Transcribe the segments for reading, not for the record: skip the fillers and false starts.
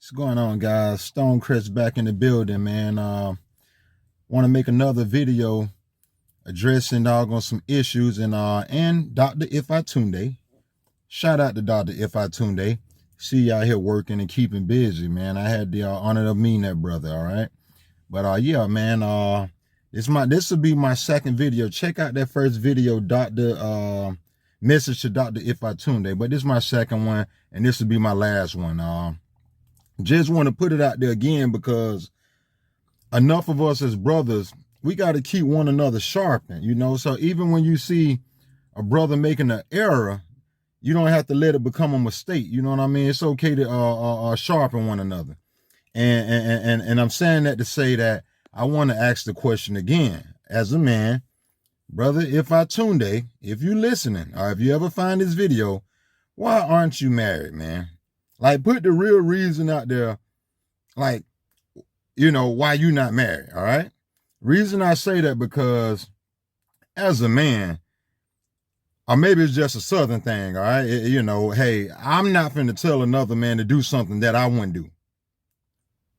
What's going on, guys? Stonecrest back in the building, man. Want to make another video addressing on some issues and Dr. Ifatunde. Shout out to Dr. Ifatunde. See y'all here working and keeping busy, man. I had the honor of meeting that brother, all right? But yeah, man, this will be my second video. Check out that first video, message to Dr. Ifatunde. But this is my second one, and this will be my last one. Just want to put it out there again because enough of us as brothers, we got to keep one another sharpened, you know? So even when you see a brother making an error, you don't have to let it become a mistake. You know what I mean? It's okay to sharpen one another. And I'm saying that to say that I want to ask the question again. As a man, brother Ifatunde, if you listening or if you ever find this video, why aren't you married, man? Like, put the real reason out there, like, you know, why you not married, all right? Reason I say that because as a man, or maybe it's just a Southern thing, all right? You know, hey, I'm not finna tell another man to do something that I wouldn't do,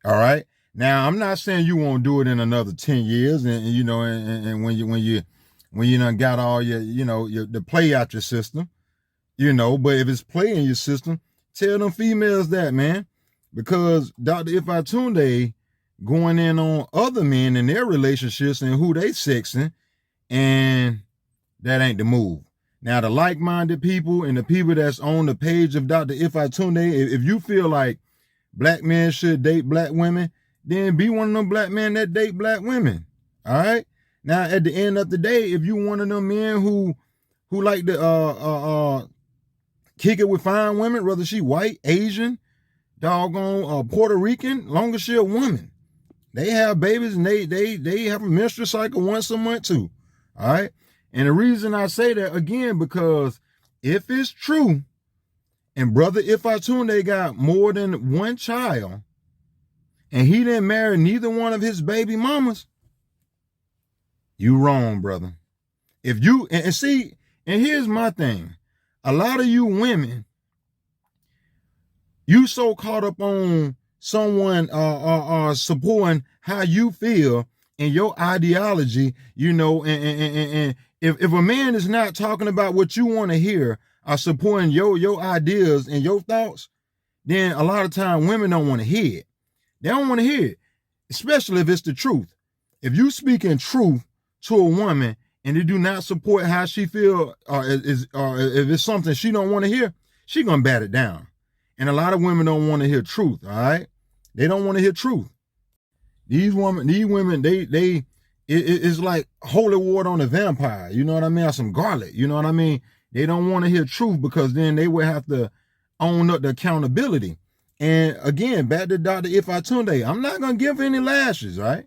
all right? Now, I'm not saying you won't do it in another 10 years, and you know, and when you done got all your, you know, the play out your system, you know, but if it's play in your system, tell them females that, man, because Dr. Ifatunde going in on other men and their relationships and who they sexing, and that ain't the move. Now, the like-minded people and the people that's on the page of Dr. Ifatunde, if you feel like black men should date black women, then be one of them black men that date black women, all right? Now, at the end of the day, if you one of them men who like to kick it with fine women, whether she white, Asian, doggone Puerto Rican, long as she a woman. They have babies and they have a menstrual cycle once a month too. All right. And the reason I say that again, because if it's true and brother Ifatunde got more than one child and he didn't marry neither one of his baby mamas, you wrong, brother. If you, and see, and here's my thing. A lot of you women, you so caught up on someone supporting how you feel and your ideology, you know, and if a man is not talking about what you want to hear or supporting your ideas and your thoughts, then a lot of time women don't want to hear it. They don't want to hear it, especially if it's the truth. If you speak in truth to a woman and they do not support how she feel, or if it's something she don't want to hear, she gonna bat it down. And a lot of women don't want to hear truth, all right? They don't want to hear truth. These women, it's like holy water on a vampire, you know what I mean? Or some garlic, you know what I mean? They don't want to hear truth because then they will have to own up the accountability. And again, back to Dr. Ifatunde, I'm not gonna give any lashes, right?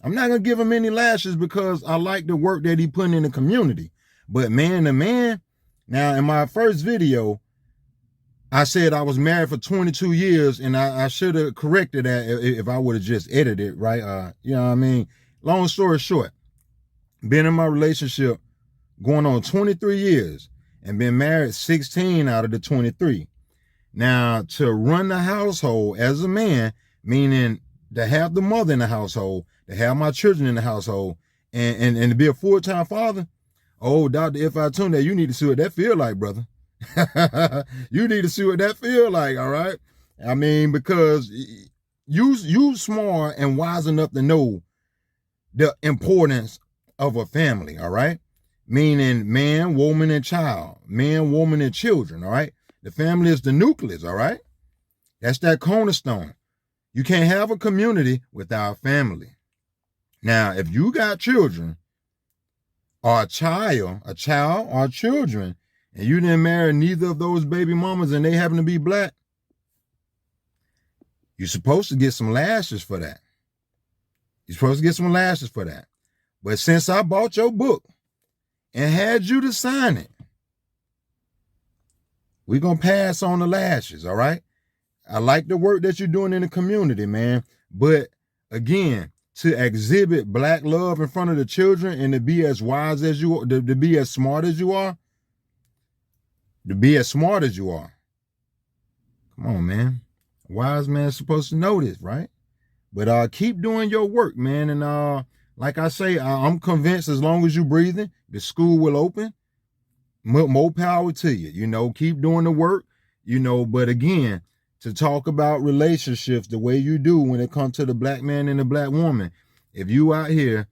I'm not going to give him any lashes because I like the work that he put in the community. But man to man, now in my first video, I said I was married for 22 years and I should have corrected that if I would have just edited it, right? You know what I mean? Long story short, been in my relationship going on 23 years and been married 16 out of the 23. Now, to run the household as a man, meaning to have the mother in the household, to have my children in the household, and to be a full-time father, oh, Dr. Ifatunde, you need to see what that feel like, brother. You need to see what that feel like, all right? I mean, because you smart and wise enough to know the importance of a family, all right? Meaning man, woman, and child. Man, woman, and children, all right? The family is the nucleus, all right? That's that cornerstone. You can't have a community without family. Now, if you got children, or a child or children, and you didn't marry neither of those baby mamas and they happen to be black, you're supposed to get some lashes for that. You're supposed to get some lashes for that. But since I bought your book and had you to sign it, we're going to pass on the lashes, all right? I like the work that you're doing in the community, man. But again, to exhibit black love in front of the children and to be as wise as you are, to be as smart as you are, come on, man. Wise man is supposed to know this, right? But keep doing your work, man. And like I say, I'm convinced as long as you breathing, the school will open. More power to you. Keep doing the work. But again, to talk about relationships the way you do when it comes to the black man and the black woman, if you out here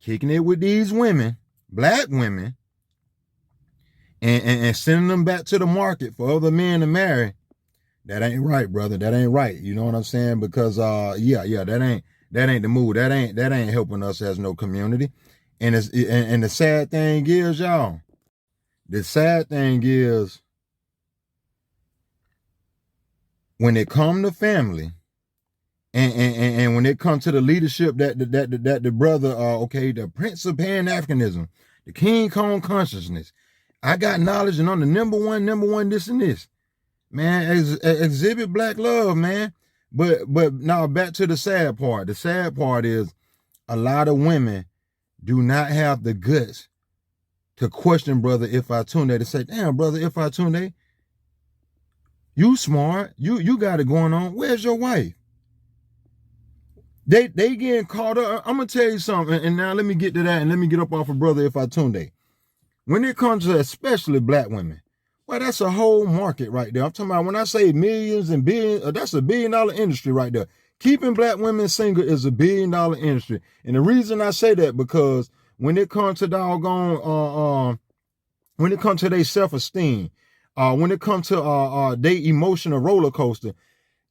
kicking it with these women, black women, and sending them back to the market for other men to marry, that ain't right, brother. That ain't right. You know what I'm saying? Because that ain't the move. That ain't helping us as no community. And the sad thing is, y'all, when it come to family, and when it comes to the leadership that the brother, the Prince of Pan-Africanism, the King Kong consciousness, I got knowledge and I'm the number one, this and this. Man, exhibit black love, man. But now back to the sad part. The sad part is a lot of women do not have the guts to question Brother Ifatunde, to say, damn, Brother Ifatunde, you smart, you got it going on. Where's your wife? They getting caught up. I'm gonna tell you something, and now let me get to that, and let me get up off of Brother Ifatunde. When it comes to especially black women, well, that's a whole market right there. I'm talking about when I say millions and billions, that's $1 billion industry right there. Keeping black women single is $1 billion industry. And the reason I say that, because when it comes to when it comes to their self-esteem, when it comes to their emotional roller coaster,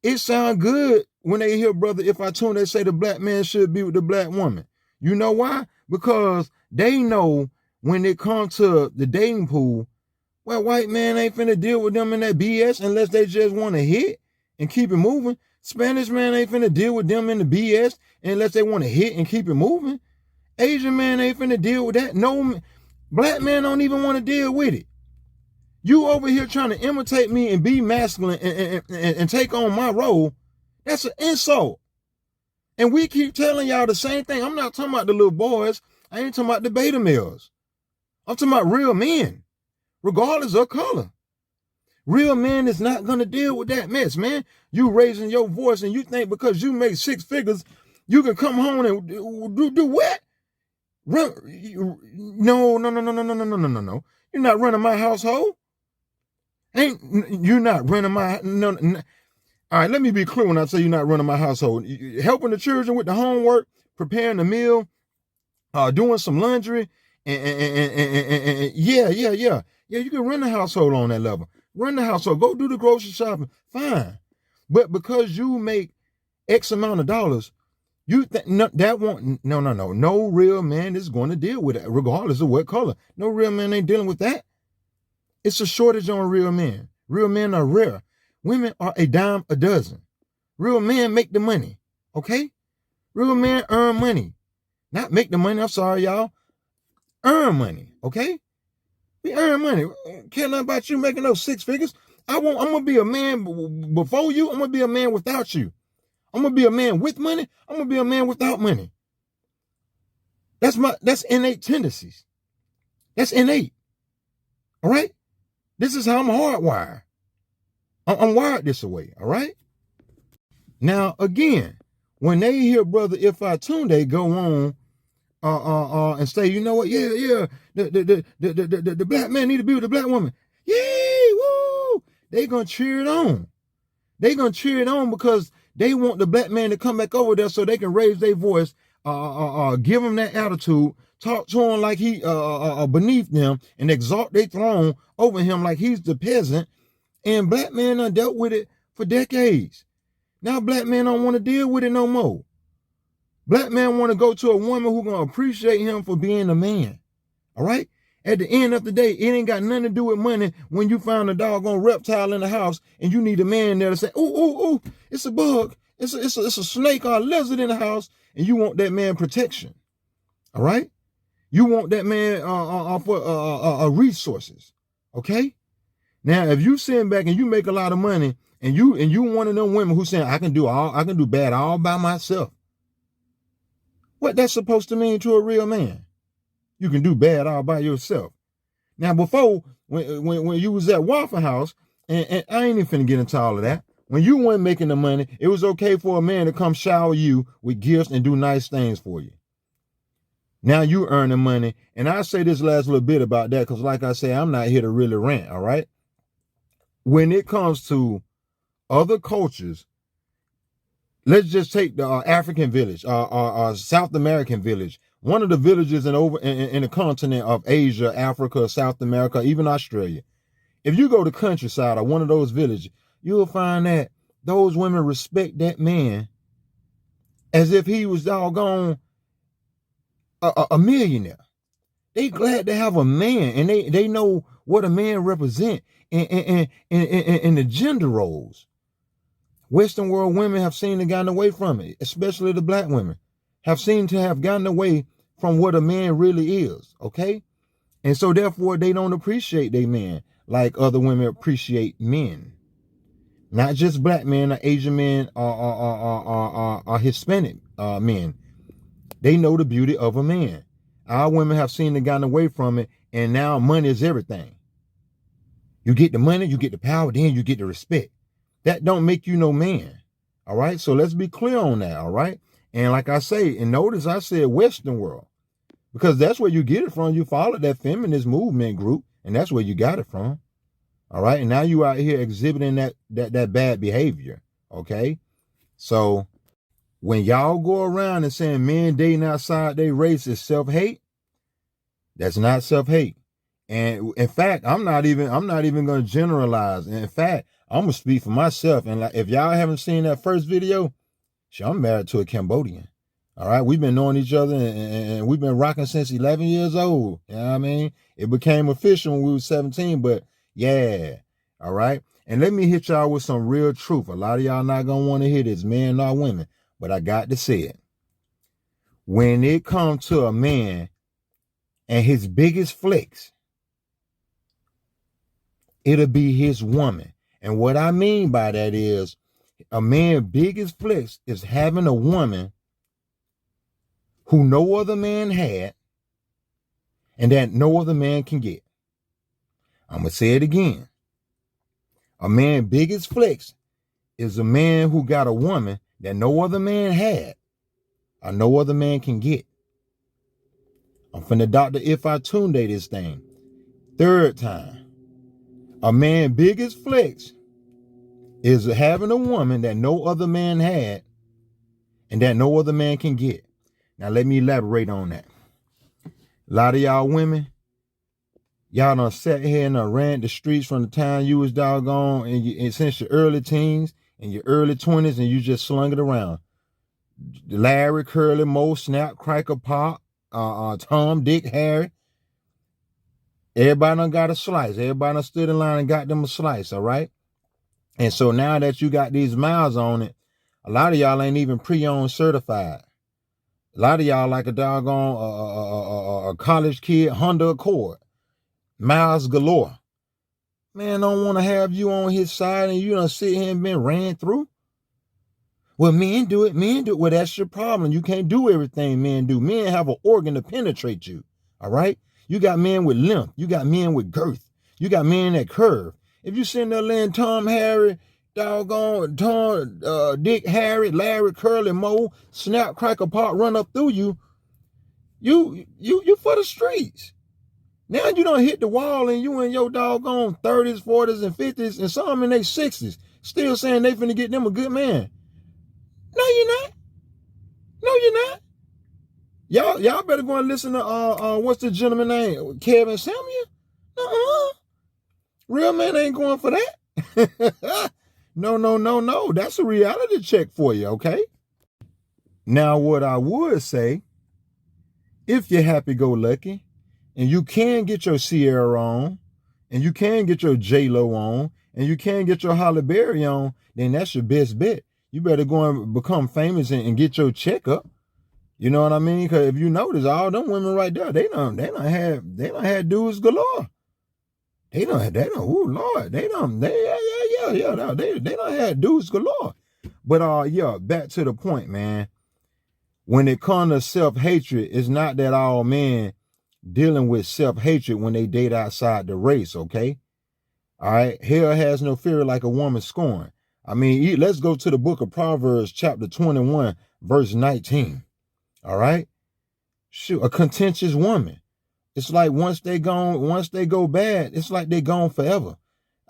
it sounds good when they hear Brother Ifatunde say the black man should be with the black woman. You know why? Because they know when it comes to the dating pool, well, white man ain't finna deal with them in that BS unless they just want to hit and keep it moving. Spanish man ain't finna deal with them in the BS unless they want to hit and keep it moving. Asian man ain't finna deal with that. No, black man don't even want to deal with it. You over here trying to imitate me and be masculine and take on my role. That's an insult. And we keep telling y'all the same thing. I'm not talking about the little boys. I ain't talking about the beta males. I'm talking about real men, regardless of color. Real men is not going to deal with that mess, man. You raising your voice and you think because you make 6 figures, you can come home and do what? No. You're not running my household. You're not running my, no. All right, let me be clear when I say you're not running my household. Helping the children with the homework, preparing the meal, doing some laundry, and yeah, you can run the household on that level. Run the household, go do the grocery shopping, fine. But because you make X amount of dollars, you think no real man is going to deal with it, regardless of what color. No real man ain't dealing with that. It's a shortage on real men. Real men are rare. Women are a dime a dozen. Real men make the money, okay? Real men earn money. Not make the money, I'm sorry, y'all. Earn money, okay? We earn money. Care nothing about you making those 6 figures. I'm going to be a man before you. I'm going to be a man without you. I'm going to be a man with money. I'm going to be a man without money. That's innate tendencies. That's innate. All right? This is how I'm hardwired. I'm wired this way, all right? Now, again, when they hear Brother Ifatunde go on and say, you know what, the black man need to be with the black woman. Yay, woo! They gonna cheer it on. They gonna cheer it on because they want the black man to come back over there so they can raise their voice, give him that attitude, talk to him like he beneath them, and exalt their throne over him like he's the peasant. And black men done dealt with it for decades. Now black men don't want to deal with it no more. Black men want to go to a woman who's going to appreciate him for being a man. All right? At the end of the day, it ain't got nothing to do with money when you find a doggone reptile in the house and you need a man there to say, ooh, it's a bug. It's a snake or a lizard in the house, and you want that man protection. All right? You want that man for resources. Okay? Now, if you sit back and you make a lot of money and you one of them women who saying, I can do bad all by myself. What that's supposed to mean to a real man? You can do bad all by yourself. Now, before, when you was at Waffle House, and I ain't even finna get into all of that. When you weren't making the money, it was okay for a man to come shower you with gifts and do nice things for you. Now you earning money. And I'll say this last little bit about that, because like I say, I'm not here to really rant, all right? When it comes to other cultures, let's just take the African village, South American village. One of the villages in the continent of Asia, Africa, South America, even Australia. If you go to countryside or one of those villages, you'll find that those women respect that man as if he was doggone a millionaire. They glad to have a man, and they know what a man represent in the gender roles. Western world women have seemed to gotten away from it, especially the black women, have seemed to have gotten away from what a man really is, okay? And so therefore they don't appreciate their men like other women appreciate men. Not just black men or Asian men or Hispanic men. They know the beauty of a man. Our women have seen and gotten away from it, and now money is everything. You get the money, you get the power, then you get the respect. That don't make you no man. All right? So let's be clear on that, all right? And like I say, and notice I said Western world, because that's where you get it from. You follow that feminist movement group, and that's where you got it from. All right? And now you out here exhibiting that bad behavior, okay? So when y'all go around and saying men dating outside their race is self-hate, that's not self-hate. And in fact, I'm not even going to generalize. And in fact, I'm going to speak for myself. And like, if y'all haven't seen that first video, I'm married to a Cambodian. All right. We've been knowing each other and we've been rocking since 11 years old. You know what I mean? It became official when we were 17, but yeah. All right. And let me hit y'all with some real truth. A lot of y'all not going to want to hear this, men or women, but I got to say it. When it comes to a man and his biggest flex, it'll be his woman. And what I mean by that is a man's biggest flex is having a woman who no other man had and that no other man can get. I'm going to say it again. A man's biggest flex is a man who got a woman that no other man had or no other man can get. I'm finna Dr. Ifatunde this thing. Third time. A man's biggest flex is having a woman that no other man had and that no other man can get. Now, let me elaborate on that. A lot of y'all women, y'all done sat here and ran the streets from the time you was doggone and since your early teens and your early 20s, and you just slung it around. Larry, Curly, Moe, Snap, Cracker, Pop, Tom, Dick, Harry. Everybody done got a slice. Everybody done stood in line and got them a slice, all right? And so now that you got these miles on it, a lot of y'all ain't even pre-owned certified. A lot of y'all like a doggone a college kid Honda Accord. Miles galore. Man don't want to have you on his side and you done sit here and been ran through. Well, men do it. Well, that's your problem. You can't do everything men do. Men have an organ to penetrate you, all right? You got men with length. You got men with girth. You got men that curve. If you sitting there letting Tom, Harry, doggone, Tom, Dick, Harry, Larry, Curly, Moe, Snap, Cracker, Pop run up through you, you for the streets. Now you done hit the wall and you in your doggone 30s, 40s, and 50s, and some in their 60s, still saying they finna get them a good man. No, you're not. No, you're not. Y'all better go and listen to what's the gentleman name? Kevin Samuel? Real man ain't going for that. No. That's a reality check for you, okay? Now, what I would say, if you're happy-go-lucky, and you can get your Sierra on, and you can get your J-Lo on, and you can get your Halle Berry on, then that's your best bet. You better go and become famous and get your checkup. You know what I mean? Because if you notice, all them women right there, they done had dudes galore. They done, oh Lord, they done had dudes galore. But yeah, back to the point, man. When it comes to self-hatred, it's not that all men dealing with self-hatred when they date outside the race, okay? All right, hell has no fear like a woman scorned. I mean, let's go to the book of Proverbs, chapter 21, verse 19. All right? Shoot, a contentious woman. It's like once they go bad, it's like they gone forever.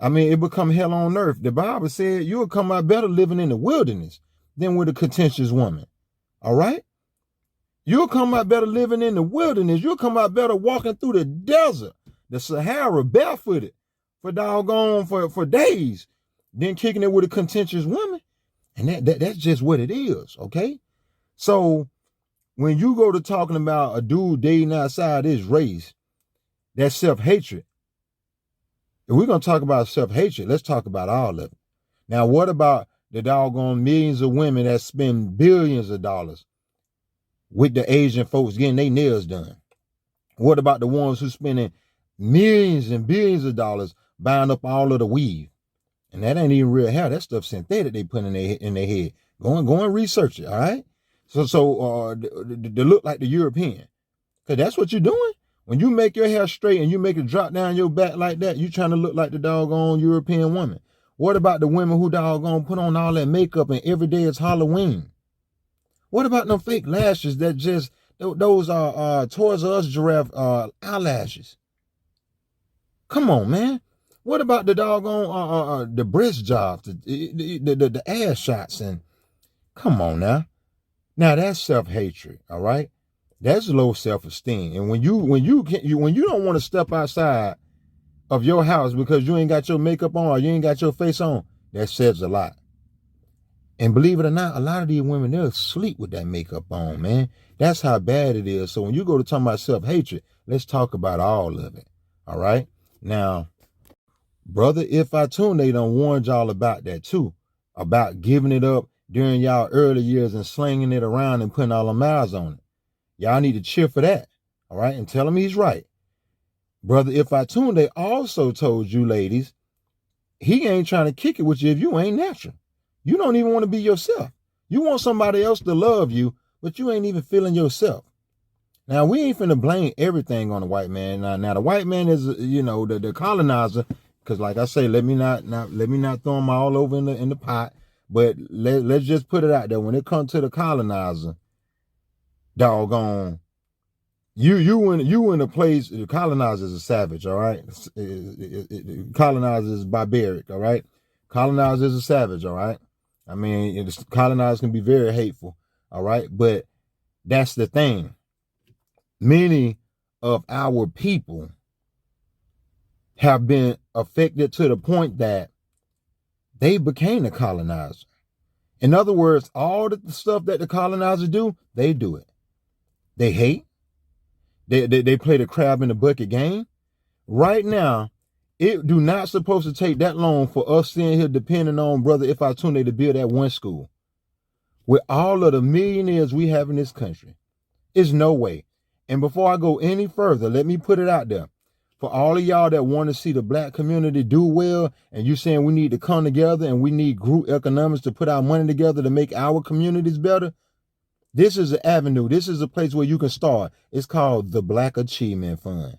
I mean, it become hell on earth. The Bible said you'll come out better living in the wilderness than with a contentious woman. All right? You'll come out better living in the wilderness. You'll come out better walking through the desert, the Sahara, barefooted for doggone for days than kicking it with a contentious woman. And that's just what it is, okay? So when you go to talking about a dude dating outside his race, that's self-hatred. If we're going to talk about self-hatred, let's talk about all of it. Now, what about the doggone millions of women that spend billions of dollars with the Asian folks getting their nails done? What about the ones who spending millions and billions of dollars buying up all of the weave? And that ain't even real hair. That stuff synthetic they put in their head. Go and research it, all right? So to look like the European. Because that's what you're doing. When you make your hair straight and you make it drop down your back like that, you trying to look like the doggone European woman. What about the women who doggone put on all that makeup and every day it's Halloween? What about them fake lashes that just, those are Toys R Us giraffe eyelashes? Come on, man. What about the doggone the breast jobs, the ass shots? And come on now. Now that's self-hatred, all right? That's low self-esteem. And when you don't want to step outside of your house because you ain't got your makeup on or you ain't got your face on, that says a lot. And believe it or not, a lot of these women, they'll sleep with that makeup on, man. That's how bad it is. So when you go to talk about self-hatred, let's talk about all of it, all right? Now, Brother Ifatunde done warned y'all about that too, about giving it up during y'all early years and slinging it around and putting all the miles on it. Y'all need to cheer for that, all right? And tell him he's right. Brother Ifatunde also told you ladies, he ain't trying to kick it with you if you ain't natural. You don't even want to be yourself. You want somebody else to love you, but you ain't even feeling yourself. Now, we ain't finna blame everything on the white man. Now the white man is, the colonizer, because like I say, let me not throw them all over in the pot. But let's just put it out there. When it comes to the colonizer, doggone, you in a place. The colonizer is a savage, all right. Colonizer is barbaric, all right. Colonizer is a savage, all right. I mean, colonizers can be very hateful, all right. But that's the thing. Many of our people have been affected to the point that they became a colonizer. In other words, all the stuff that the colonizers do, they do it. They hate. They play the crab in the bucket game. Right now, it do not supposed to take that long for us sitting here depending on Brother Ifatunde to build that one school. With all of the millionaires we have in this country, it's no way. And before I go any further, let me put it out there. For all of y'all that want to see the black community do well, and you saying we need to come together and we need group economics to put our money together to make our communities better, this is an avenue. This is a place where you can start. It's called the Black Achievement Fund.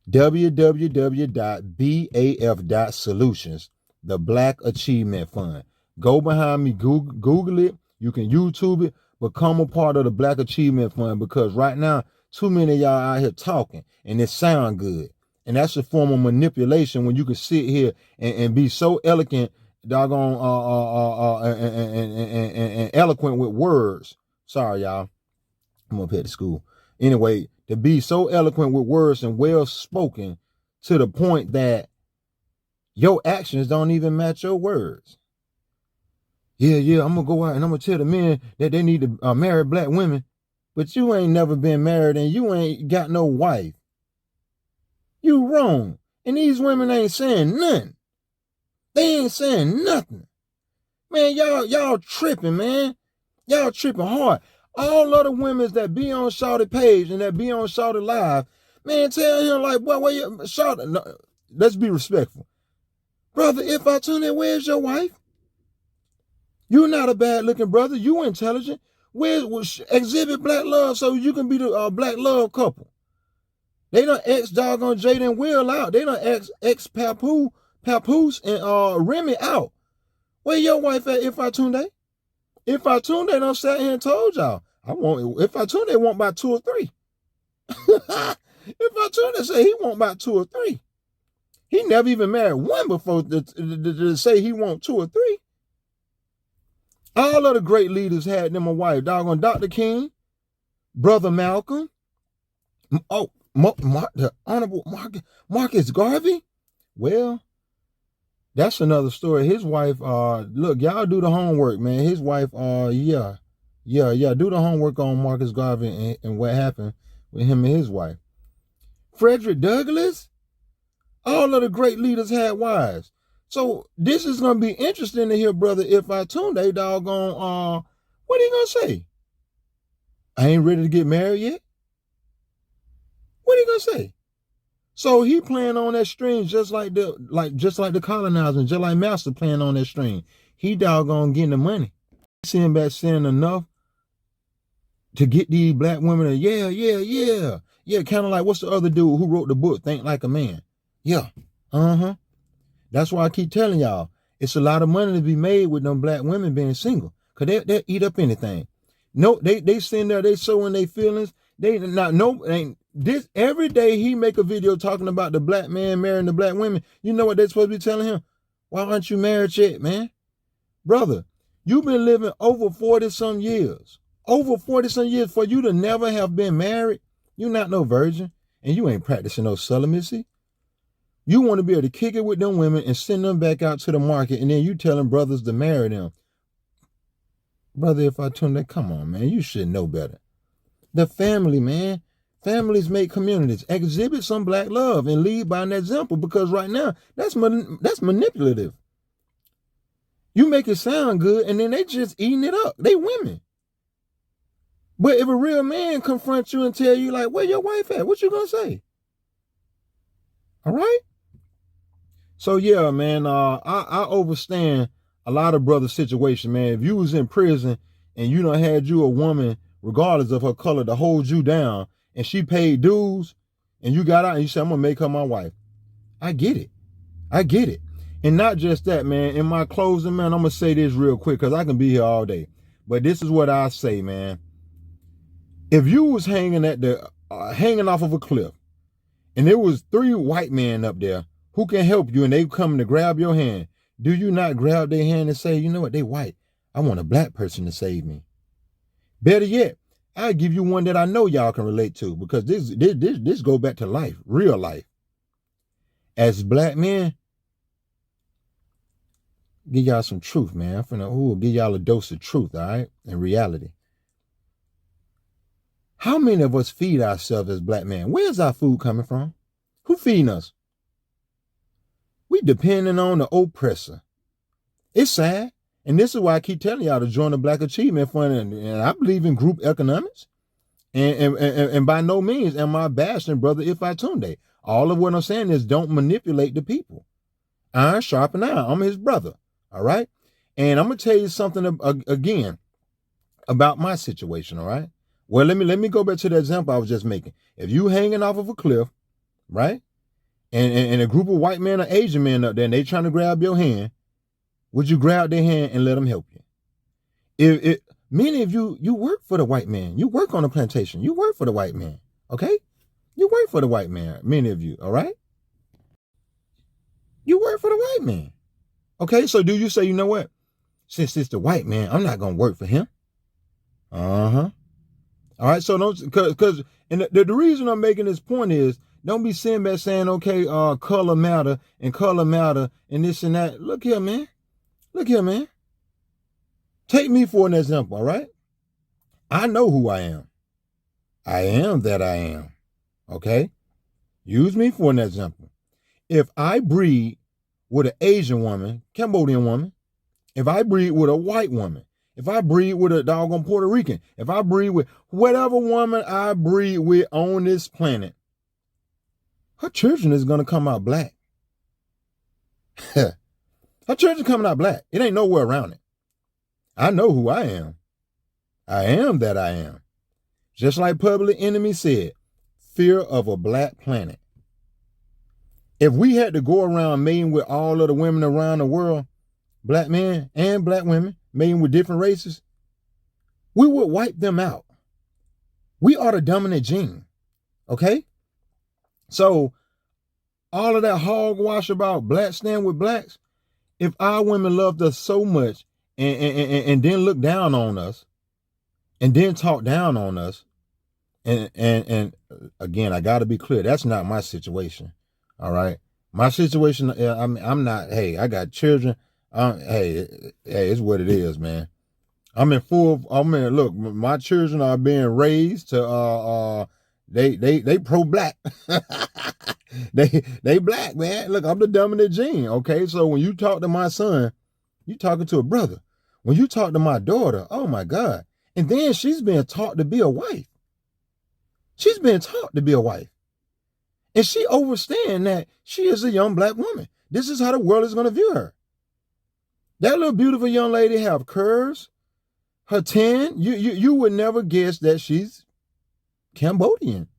www.baf.solutions, the Black Achievement Fund. Go behind me, Google it. You can YouTube it. Become a part of the Black Achievement Fund, because right now, too many of y'all out here talking and it sound good. And that's a form of manipulation when you can sit here and be so eloquent, doggone, and eloquent with words. Sorry, y'all. I'm up here at school. Anyway, to be so eloquent with words and well spoken to the point that your actions don't even match your words. Yeah, I'm going to go out and I'm going to tell the men that they need to marry black women. But you ain't never been married and you ain't got no wife. You wrong. And these women ain't saying nothing. They ain't saying nothing. Man, y'all tripping, man. Y'all tripping hard. All other women that be on Shawty page and that be on Shawty live, man, tell him like, well, where you, Shawty, no, let's be respectful. Brother, if I tune in, where's your wife? You're not a bad looking brother. You intelligent. Exhibit black love so you can be the black love couple. They done ex doggone Jaden Will out. They done ex Papoose and Remy out. Where your wife at, Ifatunde? Ifatunde done sat here and told y'all, Ifatunde want about 2 or 3. Ifatunde say he want about 2 or 3. He never even married one before to say he want 2 or 3. All of the great leaders had them a wife. Doggone Dr. King, Brother Malcolm, the Honorable Marcus Garvey. Well, that's another story. His wife, look, y'all do the homework, man. His wife, do the homework on Marcus Garvey and what happened with him and his wife. Frederick Douglas, all of the great leaders had wives. So this is going to be interesting to hear Brother Ifatunde, doggone, what are you going to say? I ain't ready to get married yet? What are you going to say? So he playing on that string just like the colonizer, just like Master playing on that string. He doggone getting the money. Seeing back saying enough to get these black women to, yeah, kind of like what's the other dude who wrote the book, Think Like a Man? Yeah, That's why I keep telling y'all, it's a lot of money to be made with them black women being single, because they'll eat up anything. No, they sitting there, they showing their feelings. This every day he make a video talking about the black man marrying the black women. You know what they're supposed to be telling him? Why aren't you married yet, man? Brother, you've been living over 40-some years. Over 40-some years for you to never have been married. You're not no virgin, and you ain't practicing no celibacy. You want to be able to kick it with them women and send them back out to the market, and then you telling brothers to marry them. Brother, Ifatunde, come on, man. You should know better. The family, man. Families make communities. Exhibit some black love and lead by an example, because right now, that's manipulative. You make it sound good, and then they just eating it up. They women. But if a real man confronts you and tell you, like, where your wife at? What you gonna say? All right? So, yeah, man, I understand a lot of brothers' situation, man. If you was in prison and you done had you a woman, regardless of her color, to hold you down, and she paid dues, and you got out and you said, I'm going to make her my wife. I get it. And not just that, man. In my closing, man, I'm going to say this real quick, because I can be here all day. But this is what I say, man. If you was hanging off of a cliff, and there was 3 white men up there who can help you, and they come to grab your hand, do you not grab their hand and say, you know what, they white. I want a black person to save me. Better yet, I'll give you one that I know y'all can relate to, because this go back to life, real life. As black men, give y'all some truth, man. I'm finna give y'all a dose of truth, all right, and reality. How many of us feed ourselves as black men? Where's our food coming from? Who feeding us? We depending on the oppressor. It's sad. And this is why I keep telling y'all to join the Black Achievement Fund. And I believe in group economics. And by no means am I bashing Brother Ifatunde. All of what I'm saying is don't manipulate the people. Iron sharpen iron. I'm his brother. All right? And I'm going to tell you something again about my situation. All right? Well, let me go back to the example I was just making. If you hanging off of a cliff, right? And a group of white men or Asian men up there, and they trying to grab your hand, would you grab their hand and let them help you? If many of you work for the white man. You work on a plantation. You work for the white man. Okay? You work for the white man. Many of you. All right? You work for the white man. Okay? So do you say, you know what? Since it's the white man, I'm not going to work for him. Uh-huh. All right? So don't, because the reason I'm making this point is, don't be sitting back saying, okay, color matter and this and that. Look here, man. Take me for an example, all right? I know who I am. I am that I am. Okay? Use me for an example. If I breed with an Asian woman, Cambodian woman, if I breed with a white woman, if I breed with a doggone Puerto Rican, if I breed with whatever woman I breed with on this planet, her children is going to come out black. Her children coming out black. It ain't nowhere around it. I know who I am. I am that I am. Just like Public Enemy said, fear of a black planet. If we had to go around mating with all of the women around the world, black men and black women, mating with different races, we would wipe them out. We are the dominant gene, okay? So all of that hogwash about blacks stand with blacks, if our women loved us so much and then look down on us and then talk down on us, and again, I got to be clear, that's not my situation, all right? My situation, I'm not, hey, I got children. Hey, it's what it is, man. Look, my children are being raised to, they pro-black. they black, man. Look, I'm the dominant gene, okay? So when you talk to my son, you talking to a brother. When you talk to my daughter, oh my God. And then she's being taught to be a wife. She's being taught to be a wife. And she understands that she is a young black woman. This is how the world is going to view her. That little beautiful young lady have curves. Her tan, you would never guess that she's Cambodian.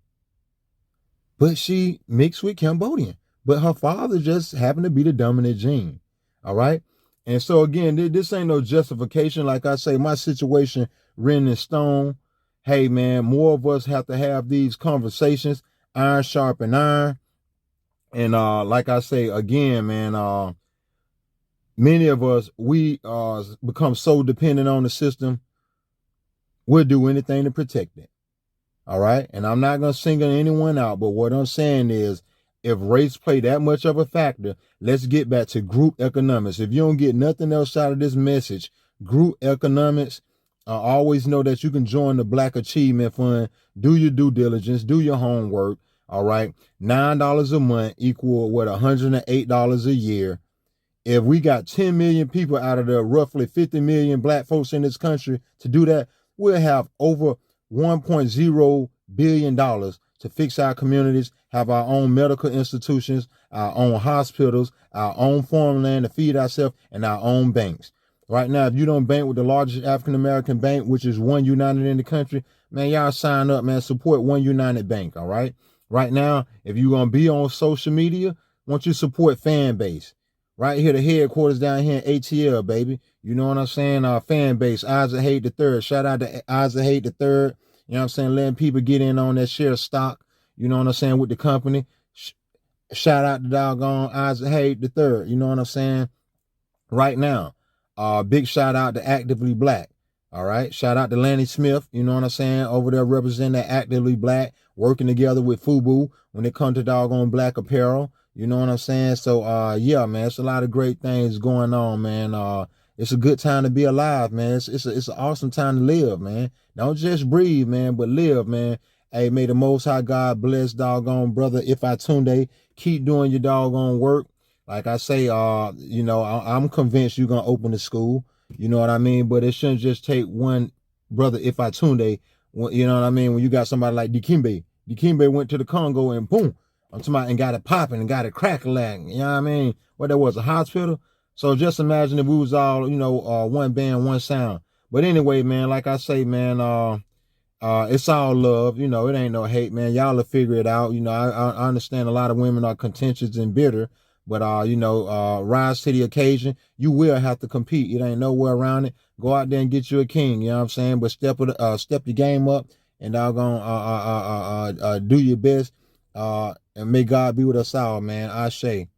But she mixed with Cambodian. But her father just happened to be the dominant gene. All right? And so again, this ain't no justification. Like I say, my situation written in stone. Hey, man, more of us have to have these conversations. Iron sharpen iron. And like I say, again, man, many of us, we become so dependent on the system, we'll do anything to protect it. All right? And I'm not going to single anyone out, but what I'm saying is, if race play that much of a factor, let's get back to group economics. If you don't get nothing else out of this message, group economics, always know that you can join the Black Achievement Fund, do your due diligence, do your homework. All right? $9 a month equal, what, $108 a year. If we got 10 million people out of the roughly 50 million black folks in this country to do that, we'll have over $1.0 billion to fix our communities, have our own medical institutions, our own hospitals, our own farmland to feed ourselves, and our own banks. Right now, if you don't bank with the largest African-American bank, which is One United in the country, man, y'all sign up, man, support One United Bank, all right? Right now, if you're going to be on social media, want you to support Fan Base. Right here, the headquarters down here in ATL, baby. You know what I'm saying? Fan Base, Isaac Hate the Third. Shout out to Isaac Hate the Third. You know what I'm saying? Letting people get in on that share stock. You know what I'm saying? With the company. Shout out to doggone Isaac Hate the Third. You know what I'm saying? Right now. Big shout out to Actively Black. All right. Shout out to Lanny Smith. You know what I'm saying? Over there representing that Actively Black, working together with FUBU when it comes to doggone black apparel. You know what I'm saying? So, yeah, man, it's a lot of great things going on, man. It's a good time to be alive, man. It's an awesome time to live, man. Don't just breathe, man, but live, man. Hey, may the Most High God bless doggone brother Ifatunde. Keep doing your doggone work. Like I say, you know, I'm convinced you're going to open the school. You know what I mean? But it shouldn't just take one brother Ifatunde. You know what I mean? When you got somebody like Dikembe. Dikembe went to the Congo and boom. I'm talking about, and got it popping and got it crackling. You know what I mean? What that was, a hospital? So just imagine if we was all, you know, one band, one sound. But anyway, man, like I say, man, it's all love. You know, it ain't no hate, man. Y'all will figure it out. You know, I understand a lot of women are contentious and bitter, but, you know, rise to the occasion. You will have to compete. It ain't nowhere around it. Go out there and get you a king. You know what I'm saying? But step your game up and doggone, do your best. And may God be with us all, man. I say.